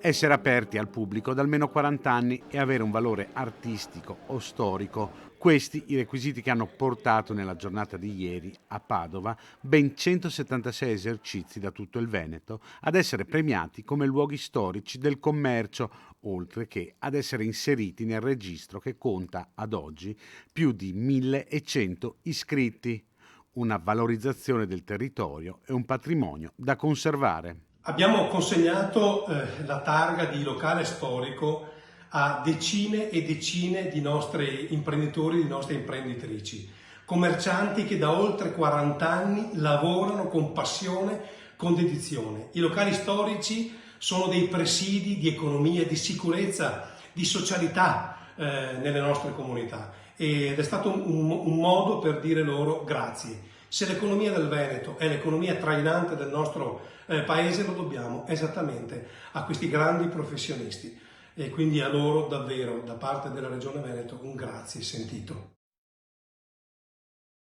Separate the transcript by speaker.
Speaker 1: Essere aperti al pubblico da almeno 40 anni e avere un valore artistico o storico, questi i requisiti che hanno portato nella giornata di ieri a Padova ben 176 esercizi da tutto il Veneto ad essere premiati come luoghi storici del commercio, oltre che ad essere inseriti nel registro che conta ad oggi più di 1100 iscritti, una valorizzazione del territorio e un patrimonio da conservare.
Speaker 2: Abbiamo consegnato la targa di locale storico a decine e decine di nostri imprenditori, di nostre imprenditrici, commercianti che da oltre 40 anni lavorano con passione, con dedizione. I locali storici sono dei presidi di economia, di sicurezza, di socialità nelle nostre comunità ed è stato un modo per dire loro grazie. Se l'economia del Veneto è l'economia trainante del nostro paese, lo dobbiamo esattamente a questi grandi professionisti e quindi a loro davvero da parte della Regione Veneto un grazie sentito.